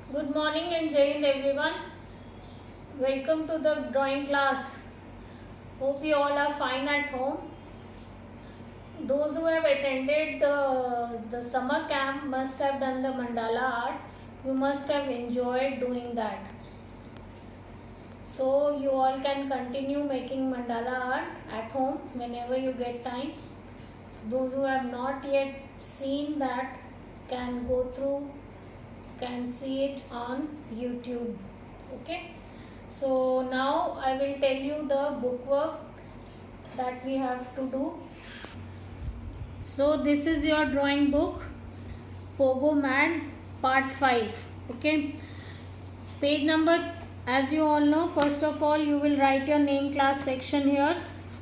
Good morning and Jai Hind everyone. Welcome to the drawing class. Hope you all are fine at home. Those who have attended the summer camp must have done the mandala art. You must have enjoyed doing that. So you all can continue making mandala art at home whenever you get time. So those who have not yet seen that can go through, can see it on YouTube. Okay. So now I will tell you the bookwork that we have to do. So this is your drawing book, Pogo Mad Part 5. Okay. Page number, as you all know, first of all you will write your name, class, section here,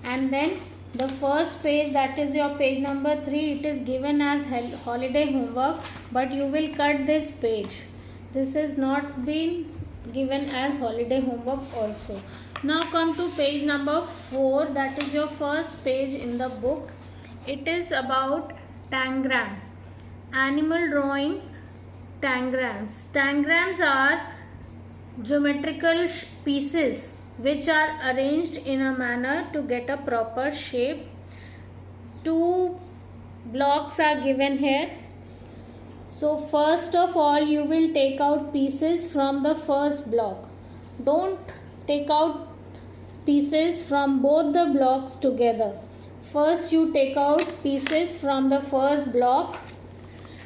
and then the first page, that is your page number 3, it is given as holiday homework, but you will cut this page. This has not been given as holiday homework also. Now come to page number 4, that is your first page in the book. It is about tangram, animal drawing tangrams. Tangrams are geometrical pieces which are arranged in a manner to get a proper shape. Two blocks are given here. So first of all you will take out pieces from the first block. Don't take out pieces from both the blocks together. First you take out pieces from the first block.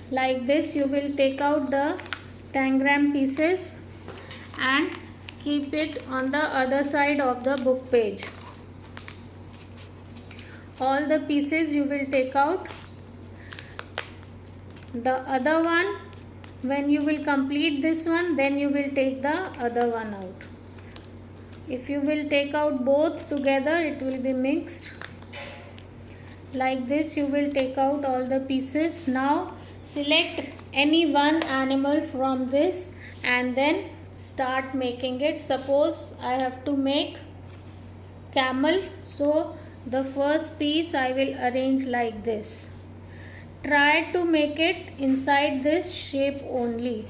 Like this you will take out the tangram pieces and keep it on the other side of the book page. All the pieces you will take out. The other one, when you will complete this one, then you will take the other one out. If you will take out both together, it will be mixed. Like this you will take out all the pieces. Now select any one animal from this and then start making it. Suppose I have to make camel, so the first piece I will arrange like this. Try to make it inside this shape only.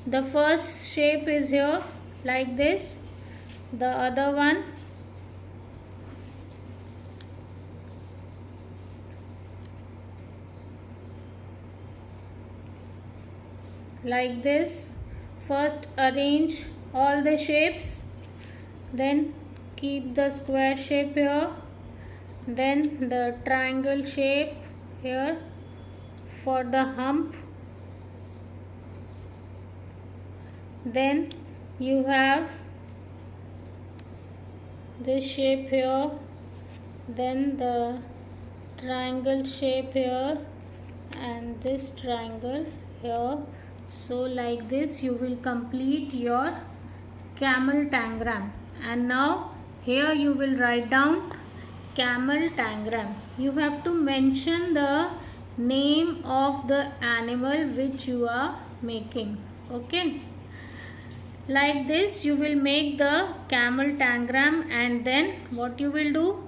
The first shape is here like this, the other one like this. First arrange all the shapes, then keep the square shape here, then the triangle shape here for the hump, then you have this shape here, then the triangle shape here and this triangle here. So like this you will complete your camel tangram. And now here you will write down camel tangram. You have to mention the name of the animal which you are making. Okay. Like this you will make the camel tangram, and then what you will do?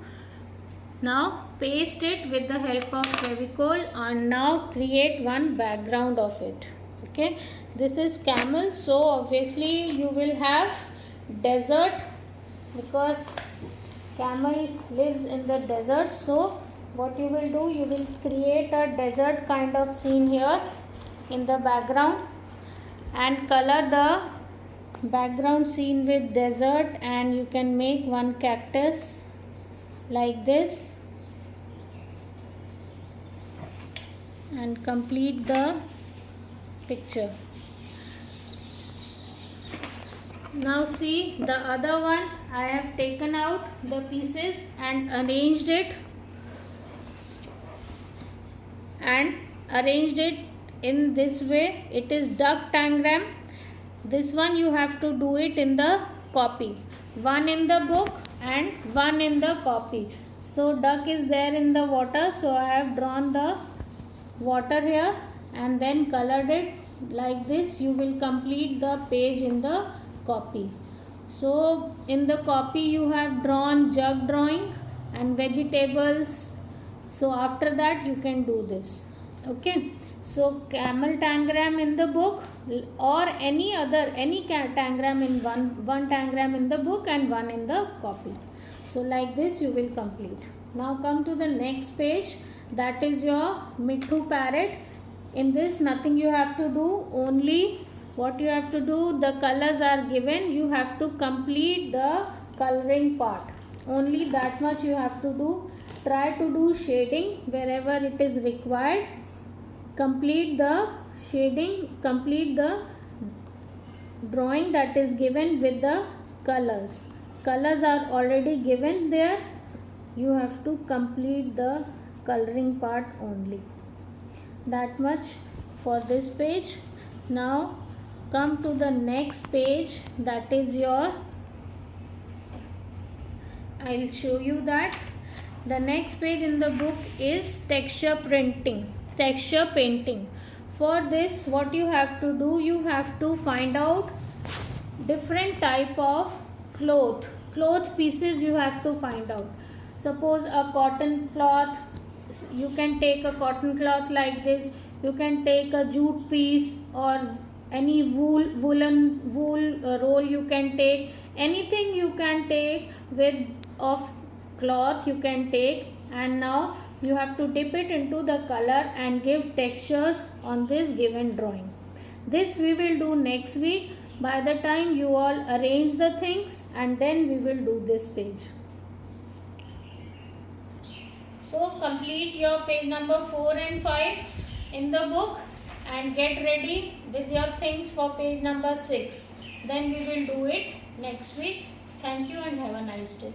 Now paste it with the help of Fevicol and now create one background of it. Okay, this is camel, so obviously you will have desert because camel lives in the desert. So what you will do, you will create a desert kind of scene here in the background and color the background scene with desert, and you can make one cactus like this and complete the picture. Now see the other one, I have taken out the pieces and arranged it in this way. It is duck tangram. This one you have to do it in the copy, one in the book and one in the copy. So duck is there in the water, so I have drawn the water here and then colored it like this. You will complete the page in the copy. So in the copy you have drawn jug drawing and vegetables. So after that you can do this. Okay. So camel tangram in the book or any tangram in one tangram in the book and one in the copy. So like this you will complete. Now come to the next page, that is your Mithu parrot. In this nothing you have to do, only what you have to do, the colors are given, you have to complete the coloring part, only that much you have to do. Try to do shading wherever it is required, complete the shading, complete the drawing that is given with the colors. Colors are already given there, you have to complete the coloring part only. That much for this page. Now come to the next page, that is your, I will show you that. The next page in the book is texture painting. For this what you have to do, you have to find out different type of cloth pieces you have to find out. Suppose a cotton cloth, you can take a cotton cloth like this, you can take a jute piece or any wool roll, you can take anything, you can take with of cloth you can take, and now you have to dip it into the color and give textures on this given drawing. This we will do next week. By the time you all arrange the things, and then we will do this page. So complete your page number 4 and 5 in the book and get ready with your things for page number 6. Then we will do it next week. Thank you and have a nice day.